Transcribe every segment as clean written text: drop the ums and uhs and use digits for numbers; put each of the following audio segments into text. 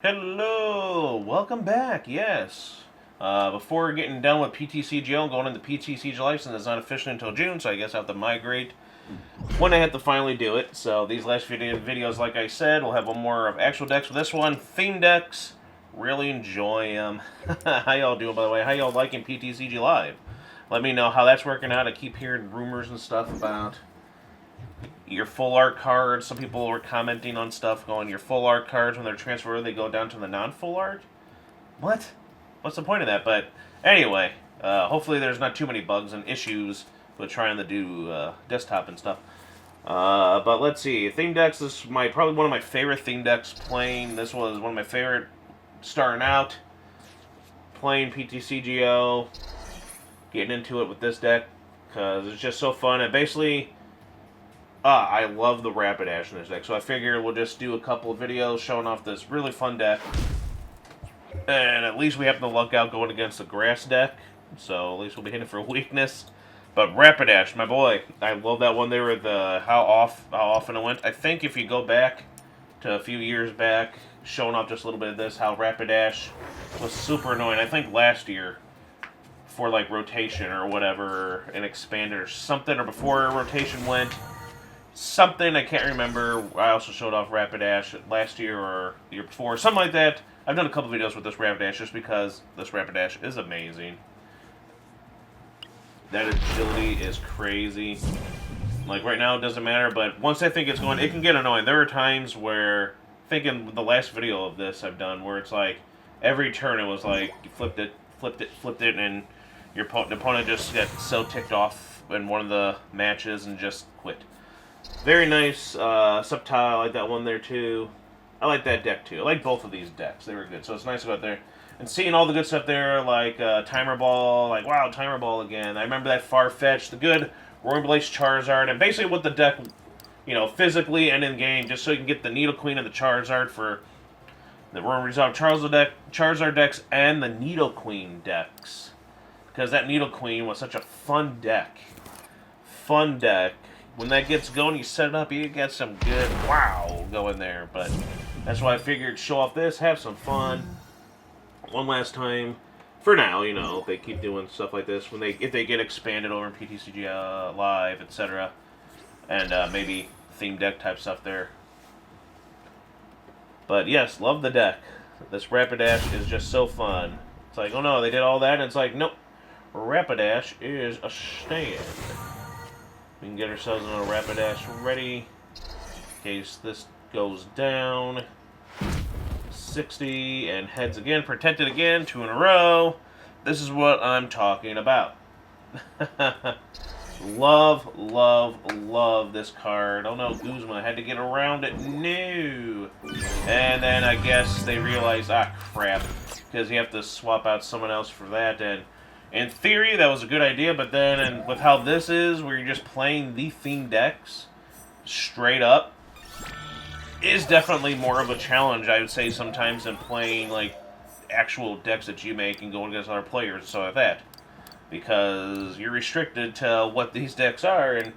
Hello, welcome back. Yes. Before getting done with PTCGO and going into PTCG license, it's not officially until June, so I guess I have to migrate when I have to finally do it. So these last videos, like I said, we'll have one more of actual decks. For this one, theme decks. Really enjoy them. How y'all doing, by the way? How y'all liking PTCG Live? Let me know how that's working out. I keep hearing rumors and stuff about your full art cards. Some people were commenting on stuff going, your full art cards, when they're transferred, they go down to the non-full art? What? What's the point of that? But anyway, hopefully there's not too many bugs and issues with trying to do desktop and stuff. But let's see. Theme decks, this is probably one of my favorite theme decks playing. This was one of my favorite starting out. Playing PTCGO. Getting into it with this deck. Because it's just so fun. And basically, I love the Rapidash in this deck, so I figured we'll just do a couple of videos showing off this really fun deck. And at least we have the luck out going against the grass deck, so at least we'll be hitting for weakness. But Rapidash, my boy, I love that one. They were how often it went. I think if you go back to a few years back, showing off just a little bit of this, how Rapidash was super annoying. I think last year, for like rotation or whatever, an expanded or something, or before rotation went. Something, I can't remember. I also showed off Rapidash last year or the year before. Something like that. I've done a couple videos with this Rapidash just because this Rapidash is amazing. That agility is crazy. Like right now it doesn't matter, but once I think it's going, it can get annoying. There are times where, thinking the last video of this I've done, where it's like, every turn it was like, you flipped it, and your opponent just got so ticked off in one of the matches and just quit. Very nice. Subtile, I like that one there too. I like that deck too. I like both of these decks. They were good. So it's nice to go out there and seeing all the good stuff there, like Timer Ball. Like, wow, Timer Ball again. I remember that Farfetch, the good Roaring Blaze Charizard, and basically what the deck, physically and in game, just so you can get the Needle Queen and the Charizard for the Roaring Resolve Charizard decks and the Needle Queen decks. Because that Needle Queen was such a fun deck. Fun deck. When that gets going, you set it up, you get some good wow going there. But that's why I figured show off this, have some fun. One last time. For now, if they keep doing stuff like this, if they get expanded over in PTCG Live, etc. And maybe theme deck type stuff there. But yes, love the deck. This Rapidash is just so fun. It's like, oh no, they did all that, and it's like, nope. Rapidash is a stand. We can get ourselves a Rapidash ready in case this goes down. 60 and heads again, protected again, 2 in a row. This is what I'm talking about. Love, love, love this card. Oh no, Guzma, I had to get around it. No. And then I guess they realized, crap, because you have to swap out someone else for that. And in theory, that was a good idea, but then, and with how this is, where you're just playing the theme decks straight up, is definitely more of a challenge, I would say, sometimes, than playing, like, actual decks that you make and going against other players and stuff like that. Because you're restricted to what these decks are, and,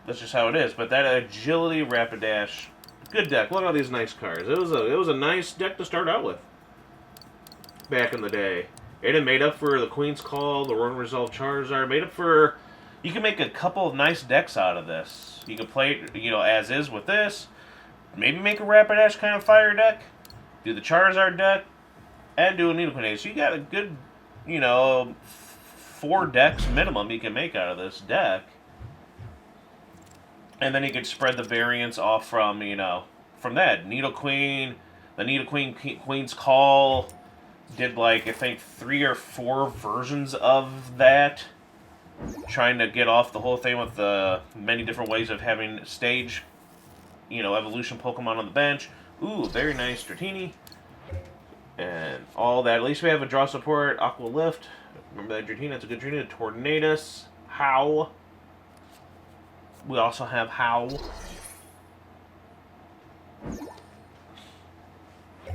that's just how it is. But that Agility Rapidash, good deck. Look at all these nice cards. It was a nice deck to start out with. Back in the day. It made up for the Queen's Call, the Roaring Resolve Charizard, made up for... You can make a couple of nice decks out of this. You can play it, as is with this. Maybe make a Rapidash kind of fire deck. Do the Charizard deck. And do a Needle Queen. So you got a good, 4 decks minimum you can make out of this deck. And then you can spread the variants off from, from that. Needle Queen, the Needle Queen, Queen's Call... Did, like, I think 3 or 4 versions of that. Trying to get off the whole thing with the many different ways of having stage, evolution Pokemon on the bench. Ooh, very nice Dratini. And all that. At least we have a draw support. Aqua Lift. Remember that Dratini? That's a good Dratini. Tornadus. How. We also have How.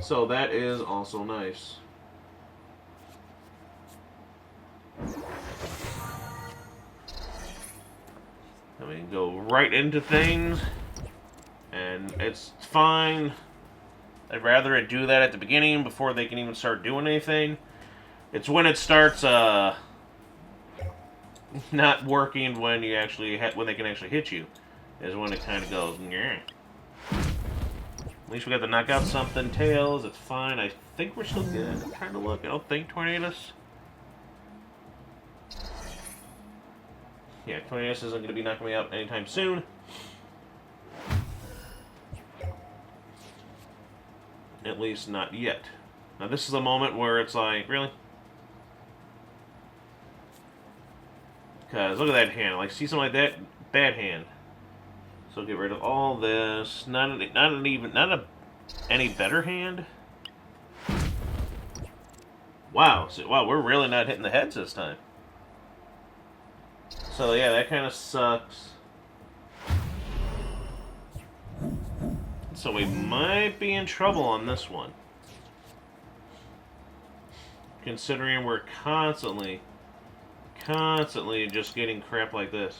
So that is also nice. And we can go right into things. And And it's fine. I'd rather it do that at the beginning before they can even start doing anything. It's when it starts not working when you actually when they can actually hit you is when it kind of goes. Nyeh. At least we got to knock out something. Tails, it's fine. I think we're still good. I'm trying to look. I don't think Tornadus. Yeah, Tornadus isn't going to be knocking me out anytime soon. At least not yet. Now this is a moment where it's like, really? Because look at that hand. Like, see something like that? Bad hand. So get rid of all this. Not any better hand. Wow. So, wow, we're really not hitting the heads this time. So yeah, that kind of sucks. So we might be in trouble on this one. Considering we're constantly just getting crap like this.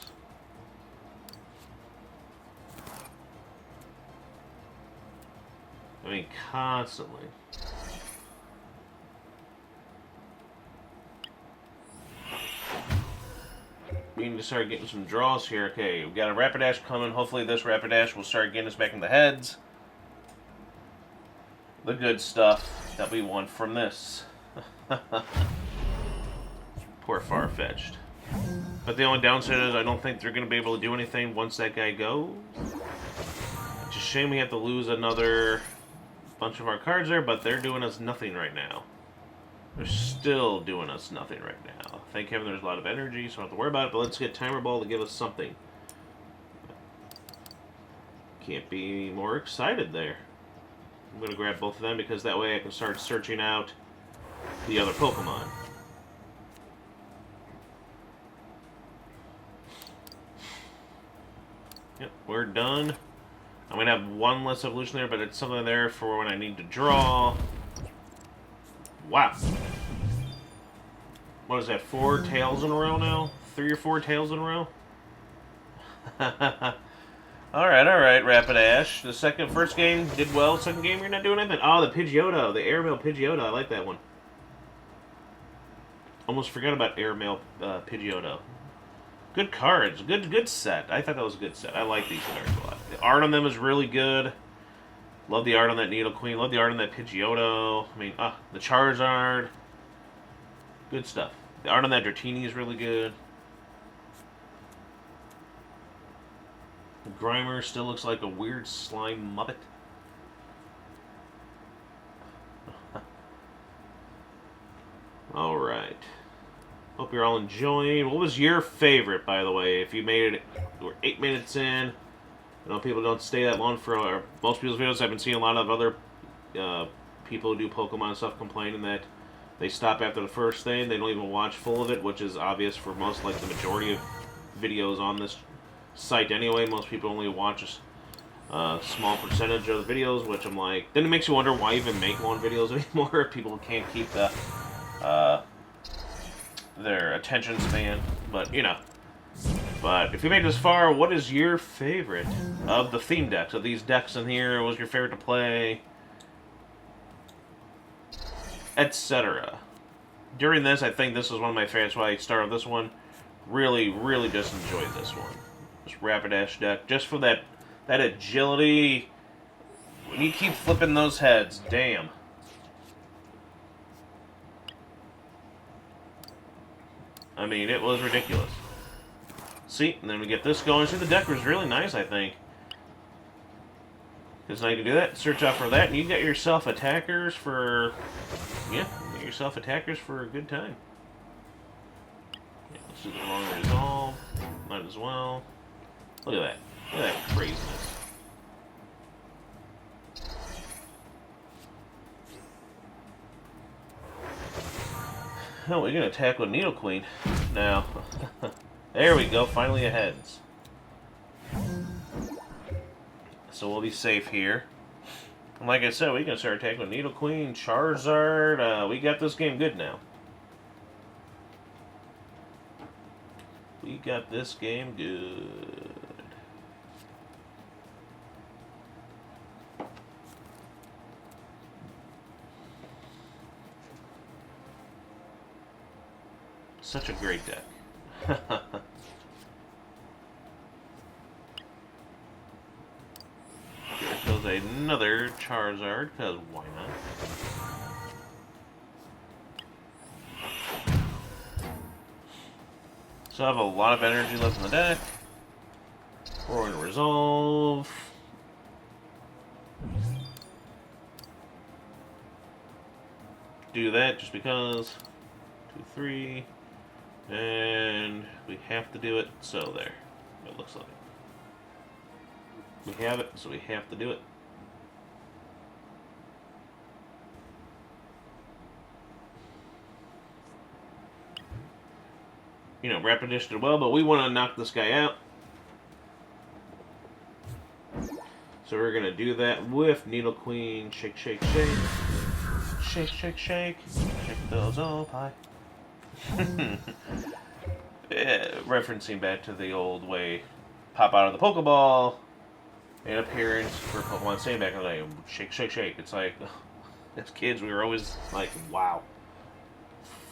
I mean, constantly. We need to start getting some draws here. Okay, we've got a Rapidash coming. Hopefully this Rapidash will start getting us back in the heads. The good stuff that we want from this. Poor Farfetch'd. But the only downside is I don't think they're going to be able to do anything once that guy goes. It's a shame we have to lose another bunch of our cards there, but they're doing us nothing right now. They're still doing us nothing right now. Thank heaven there's a lot of energy, so I don't have to worry about it, but let's get Timer Ball to give us something. Can't be more excited there. I'm going to grab both of them because that way I can start searching out the other Pokemon. Yep, we're done. I'm going to have one less evolution there, but it's something there for when I need to draw. Wow. What is that, 4 tails in a row now? 3 or 4 tails in a row? Alright, Rapidash. The first game did well. Second game, you're not doing anything. Oh, the Pidgeotto. The Airmail Pidgeotto. I like that one. Almost forgot about Airmail Pidgeotto. Good cards. Good set. I thought that was a good set. I like these cards a lot. The art on them is really good. Love the art on that Needle Queen. Love the art on that Pidgeotto. I mean, the Charizard. Good stuff. The art on that Dratini is really good. The Grimer still looks like a weird slime muppet. Alright. Hope you're all enjoying. What was your favorite, by the way? If you made it, we're 8 minutes in. I know people don't stay that long for most people's videos. I've been seeing a lot of other people who do Pokemon stuff complaining that they stop after the first thing. They don't even watch full of it, which is obvious for most, like the majority of videos on this site anyway. Most people only watch a small percentage of the videos, which I'm like, then it makes you wonder why even make long videos anymore if people can't keep the their attention span. But, you know. But if you made it this far, what is your favorite of the theme decks? Of these decks in here, what was your favorite to play? Etc. During this, I think this is one of my favorites. Why I started this one. Really just enjoyed this one. This Rapidash deck. Just for that agility. When you keep flipping those heads, damn. I mean, it was ridiculous. See, and then we get this going. See, the deck was really nice, I think. Because now you can do that, search out for that, and you get yourself attackers for... Yeah, you get yourself attackers for a good time. Yeah, let's do the long resolve. Might as well. Look at that. Look at that craziness. Oh, we're going to attack with Needle Queen now. There we go, finally a heads. So we'll be safe here. And like I said, we can start attacking with Needle Queen, Charizard. We got this game good now. We got this game good. Such a great deck. Here goes another Charizard, because why not? So I have a lot of energy left in the deck. We're going to resolve. Do that just because. 2, 3. And we have to do it, so there. It looks like. We have it, so we have to do it. You know, Rapid Dish did well, but we want to knock this guy out. So we're going to do that with Needle Queen. Shake, shake, shake. Shake, shake, shake. Shake those up high. Referencing back to the old way. Pop out of the Pokeball. An appearance for Pokemon saying back in the day. Shake, shake, shake. It's like, as kids, we were always like, wow.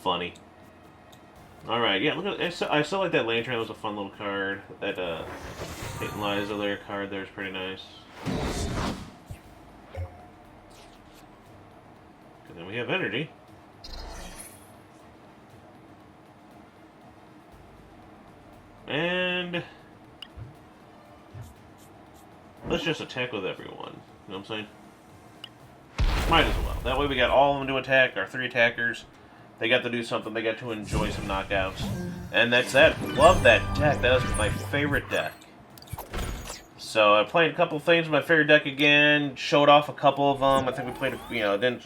Funny. Alright, yeah, look at I still like that Lantern. That was a fun little card. That Peyton Liza there card there is pretty nice. And then we have energy. And let's just attack with everyone. You know what I'm saying? Might as well. That way we got all of them to attack, our 3 attackers. They got to do something. They got to enjoy some knockouts. And that's that. Love that deck. That was my favorite deck. So I played a couple things with my favorite deck again. Showed off a couple of them. I think we played, didn't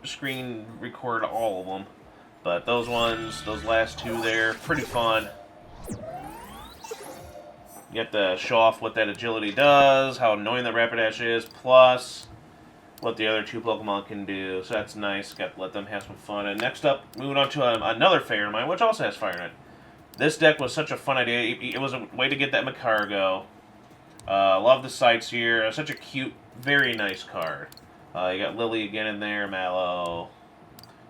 screen record all of them. But those ones, those last 2 there, pretty fun. You have to show off what that agility does, how annoying that Rapidash is, plus what the other 2 Pokemon can do. So that's nice. Got to let them have some fun. And next up, moving on to another favorite of mine, which also has fire in it. This deck was such a fun idea. It was a way to get that Macargo. Love the sights here. Such a cute, very nice card. You got Lily again in there, Mallow.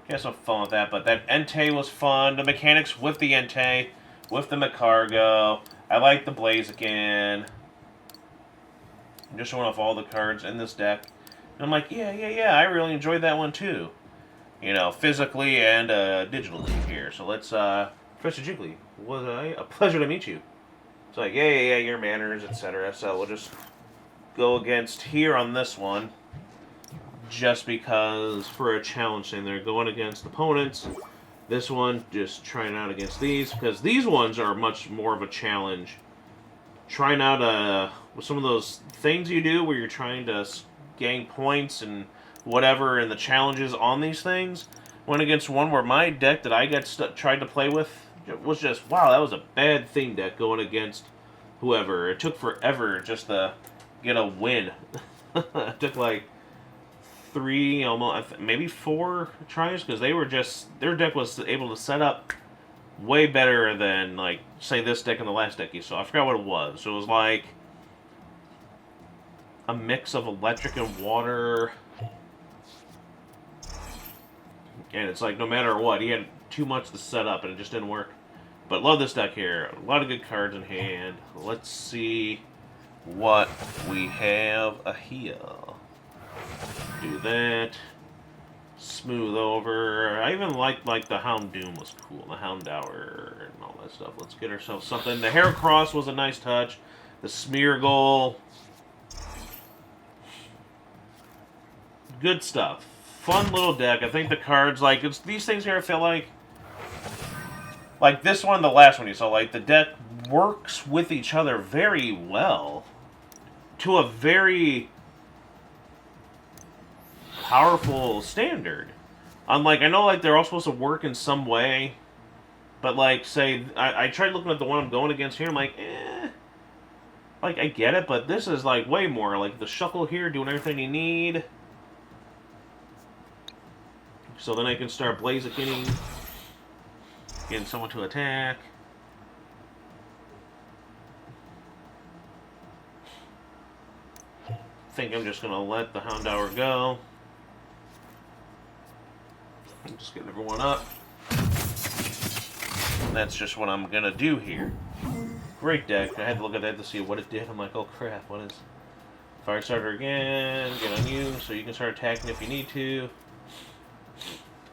You have some fun with that. But that Entei was fun. The mechanics with the Entei, with the Macargo. I like the Blaziken. I'm just showing off all the cards in this deck. And I'm like, yeah, I really enjoyed that one too. Physically and digitally here. So let's, Professor Jiggly, was a pleasure to meet you. It's like, yeah, your manners, etc. So we'll just go against here on this one. Just because for a challenge thing, they're going against opponents. This one, just trying out against these, because these ones are much more of a challenge. Trying out some of those things you do where you're trying to gain points and whatever, and the challenges on these things. Went against one where my deck that I tried to play with was just, wow, that was a bad thing deck going against whoever. It took forever just to get a win. It took like 3, almost maybe 4 tries, because their deck was able to set up way better than, like, say this deck and the last deck you saw. I forgot what it was. It was like a mix of electric and water. And it's like, no matter what, he had too much to set up and it just didn't work. But love this deck here. A lot of good cards in hand. Let's see what we have here. Do that. Smooth over. I even liked, the Houndoom was cool. The Houndour and all that stuff. Let's get ourselves something. The Heracross was a nice touch. The Smeargle. Good stuff. Fun little deck. I think the cards, it's these things here, I feel like this one, the last one you saw, the deck works with each other very well to a very powerful standard. Unlike, I know, they're all supposed to work in some way, but, say, I tried looking at the one I'm going against here, I'm like, I get it, but this is, way more. The Shuckle here doing everything you need. So then I can start Blazikening, getting someone to attack. I think I'm just going to let the Houndour go. I'm just getting everyone up. That's just what I'm gonna do here. Great deck. I had to look at that to see what it did. I'm like, oh crap, what is... Fire starter again, get on you, so you can start attacking if you need to.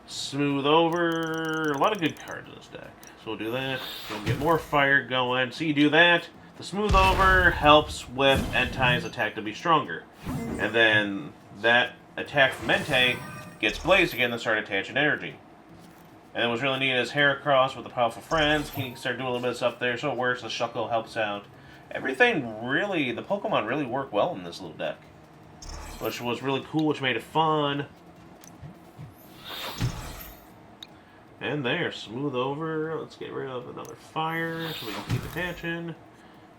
Smooth over, a lot of good cards in this deck. So we'll do that, we'll get more fire going. So you do that, the smooth over helps with Entei's attack to be stronger. And then that attack from Entei gets blazed again and start attaching energy. And then what's really neat is Heracross with the powerful friends, he can start doing a little bit of stuff there, so it works, the Shuckle helps out. Everything really, the Pokemon really work well in this little deck. Which was really cool, which made it fun. And there, smooth over. Let's get rid of another fire so we can keep attaching.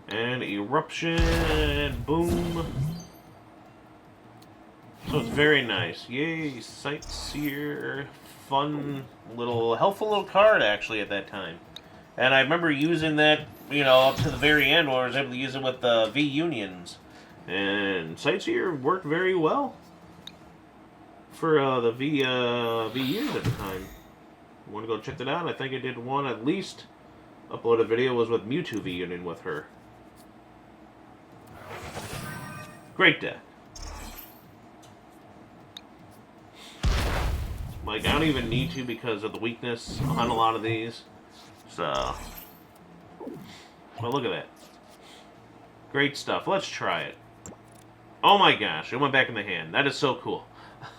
And eruption, boom. So it's very nice. Yay, Sightseer. Fun little, helpful little card actually at that time. And I remember using that, you know, up to the very end where I was able to use it with the V-Unions. And Sightseer worked very well for the V-Union at the time. You want to go check that out? I think I did one, at least, upload a video was with Mewtwo V-Union with her. Great deck. Like, I don't even need to because of the weakness on a lot of these. So, well, look at that. Great stuff. Let's try it. Oh my gosh, it went back in the hand. That is so cool.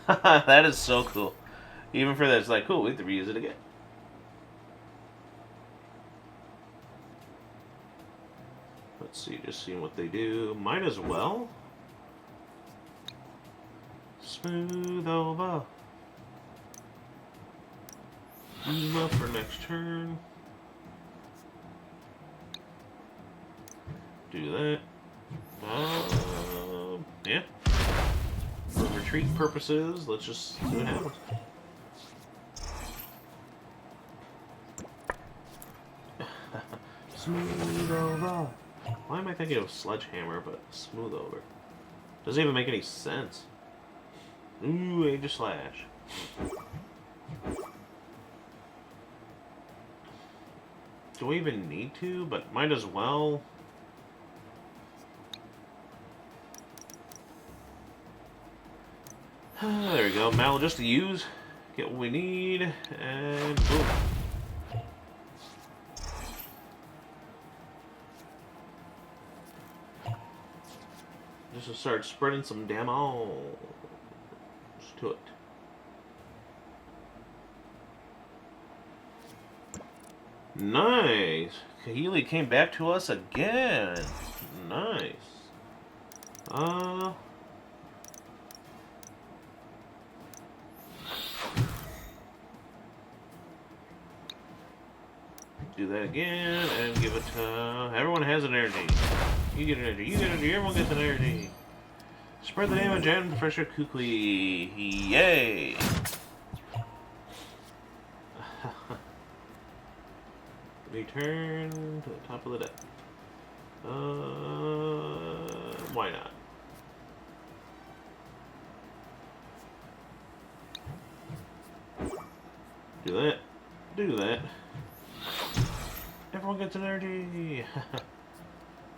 That is so cool. Even for this, like, cool, we have to reuse it again. Let's see, just seeing what they do. Might as well. Smooth over. Up for next turn. Do that. Yeah. For retreat purposes, let's just see what happens. Smooth over. Why am I thinking of Sledgehammer, but smooth over? Doesn't even make any sense. Ooh, Age of Slash. Do we even need to? But might as well. There we go. Mallow just to use. Get what we need. And boom. Just to start spreading some damage to it. Nice. Kahili came back to us again. Nice. Do that again and give it to... Everyone has an energy. You get an energy. You get an energy. Everyone gets an energy. Spread the damage and Professor Kukui. Yay! Return to the top of the deck. Why not? Do that. Do that. Everyone gets an energy.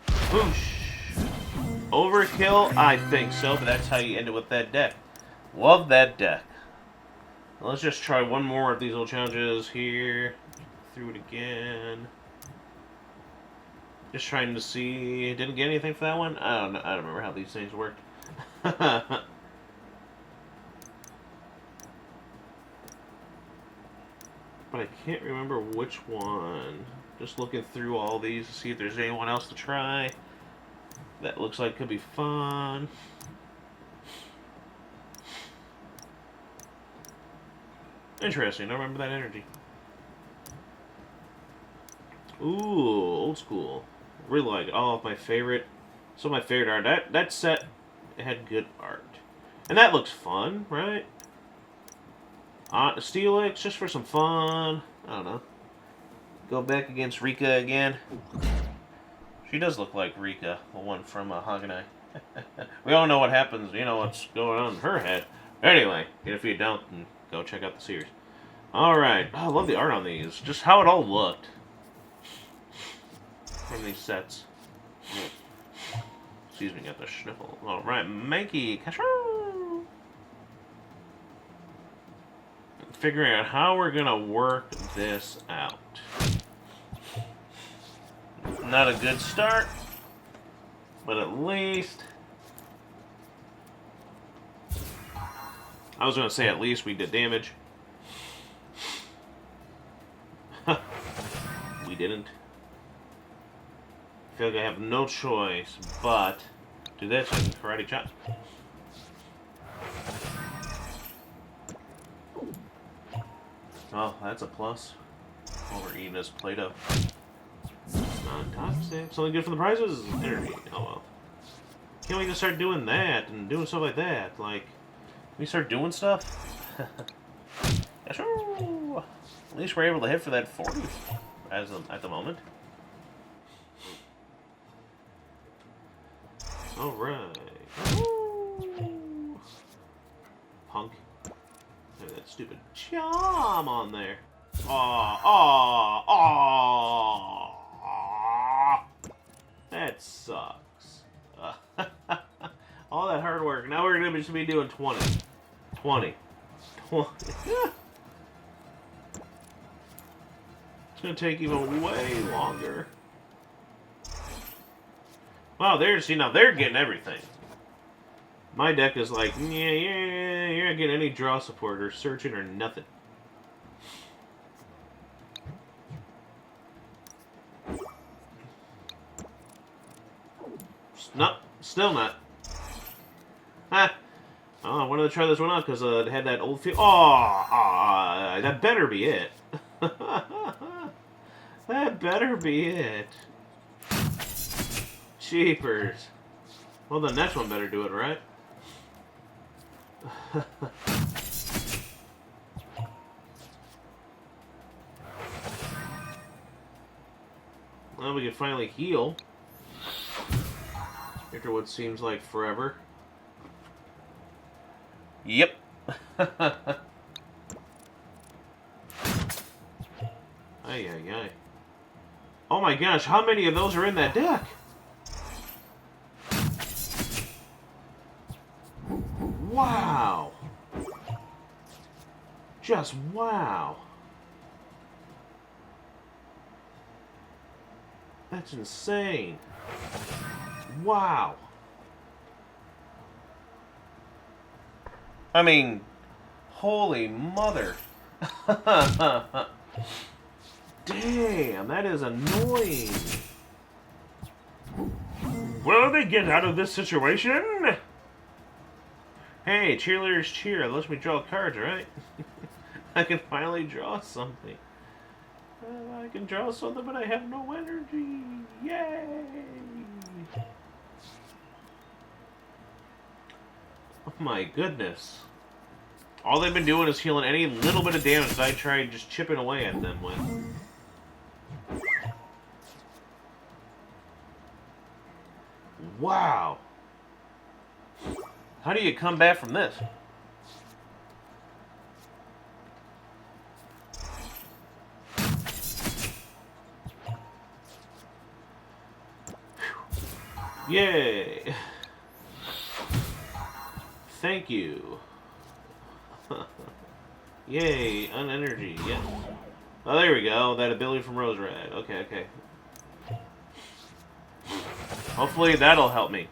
Boosh. Overkill? I think so, but that's how you end it with that deck. Love that deck. Let's just try one more of these little challenges here. Through it again. Just trying to see. Didn't get anything for that one? I don't know. I don't remember how these things worked. But I can't remember which one. Just looking through all these to see if there's anyone else to try. That looks like could be fun. Interesting. I don't remember that energy. Ooh, old school. Really like it. Oh, my favorite. Some of my favorite art. That set had good art. And that looks fun, right? Steelix, just for some fun. I don't know. Go back against Rika again. She does look like Rika, the one from Hagenai. We all know what happens, you know what's going on in her head. Anyway, if you don't, then go check out the series. Alright. Oh, I love the art on these. Just how it all looked. From these sets. Excuse me, got the sniffle. Alright, Mankey. Figuring out how we're gonna work this out. Not a good start, but at least... I was gonna say at least we did damage. We didn't. I feel like I have no choice but do this and karate chop. Oh, that's a plus. Over eating this Play-Doh. Non-toxic. Something good for the prizes? Energy. Oh well. Can't we just start doing that and doing stuff like that? Like, we start doing stuff? Yes, at least we're able to hit for that 40 at the moment. Alright. Punk. Look at that stupid charm on there. Aw. That sucks. All that hard work. Now we're going to just be doing 20. 20. 20. It's going to take even way longer. Wow, now they're getting everything. My deck is like, yeah, you're not getting any draw support or searching or nothing. No, still not. Ha! Oh, I wanted to try this one out because it had that old feel. Oh, that better be it. That better be it. Cheapers. Well, the next one better do it, right? Well, we can finally heal. After what seems like forever. Yep. Ay, ay, ay. Oh my gosh, how many of those are in that deck? Wow. Just wow. That's insane. Wow. I mean, holy mother. Damn, that is annoying. Will they get out of this situation? Hey, cheerleaders cheer. Let me draw cards, right? I can finally draw something. I can draw something, but I have no energy. Yay! Oh my goodness. All they've been doing is healing any little bit of damage that I tried just chipping away at them with. Wow. How do you come back from this? Yay! Thank you. Yay, unenergy, yes. Oh, there we go. That ability from Rose Red. Okay, okay. Hopefully that'll help me.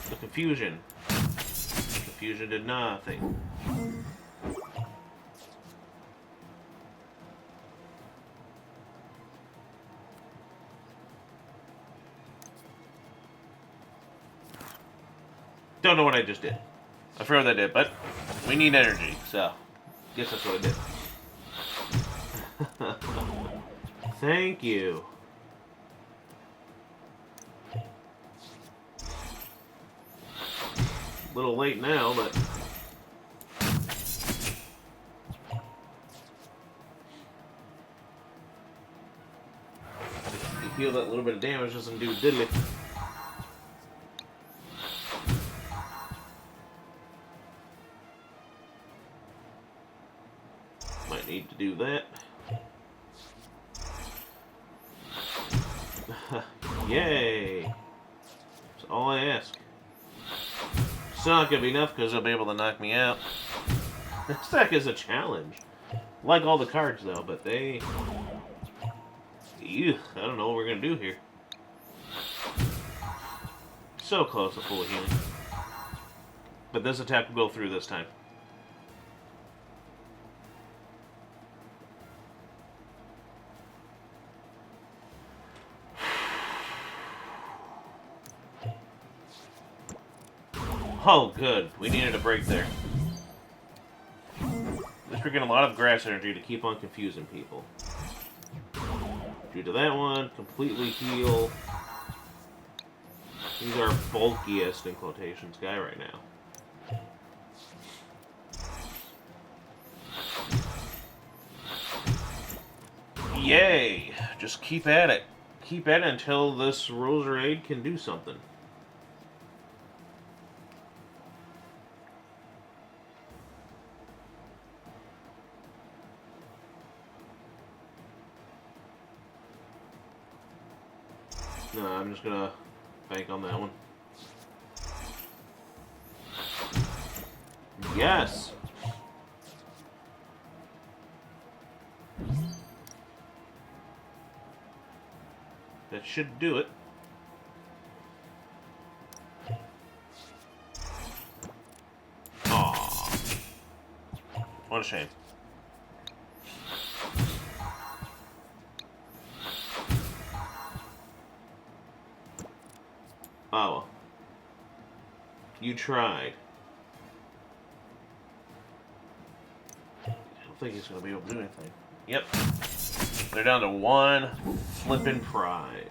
The confusion. Confusion did nothing. Don't know what I just did. I forgot what I did, but we need energy, so guess that's what I did. Thank you. A little late now, but you feel that little bit of damage doesn't do diddly. Need to do that. Yay! That's all I ask. It's not gonna be enough because they'll be able to knock me out. This deck is a challenge. Like all the cards though, but they... Ew, I don't know what we're gonna do here. So close to full healing. But this attack will go through this time. Oh, good. We needed a break there. At least we're getting a lot of grass energy to keep on confusing people. Due to that one, completely heal. He's our bulkiest, in quotations, guy right now. Yay! Just keep at it. Keep at it until this Roserade can do something. No, I'm just gonna bank on that one. Yes! That should do it. Aww. What a shame. Oh, well. You tried. I don't think he's going to be able to do anything. Yep. They're down to one flippin' prize.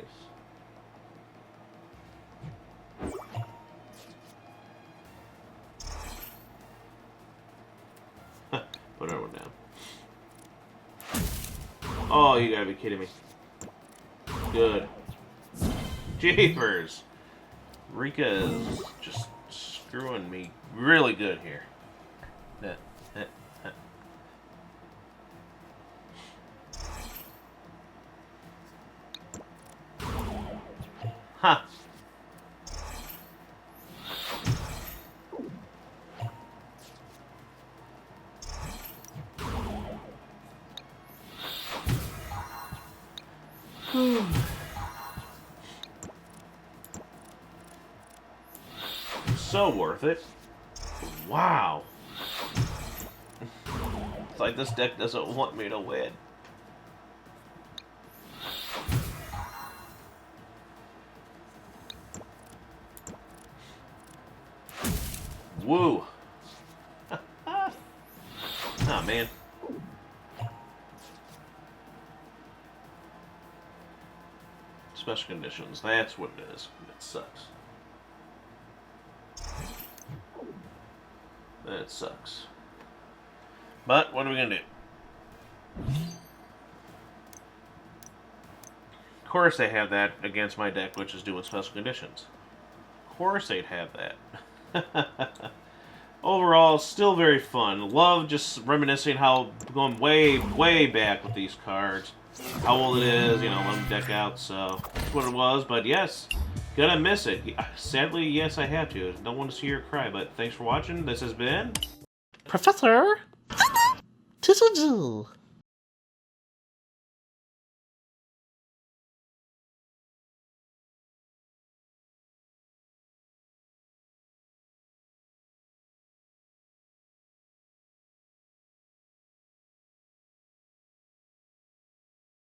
Put everyone down. Oh, you gotta be kidding me. Good. Jeepers. Rika is just screwing me really good here. Ha! So worth it. Wow. It's like this deck doesn't want me to win. Woo. Oh, man. Special conditions. That's what it is. It sucks. That sucks. But, what are we going to do? Of course they have that against my deck, which is doing special conditions. Of course they'd have that. Overall, still very fun. Love just reminiscing how, going way, way back with these cards. How old it is, you know, let them deck out, so that's what it was. But yes, gonna miss it. Sadly, yes, I have to. Don't want to see her cry, but thanks for watching. This has been... Professor TCG.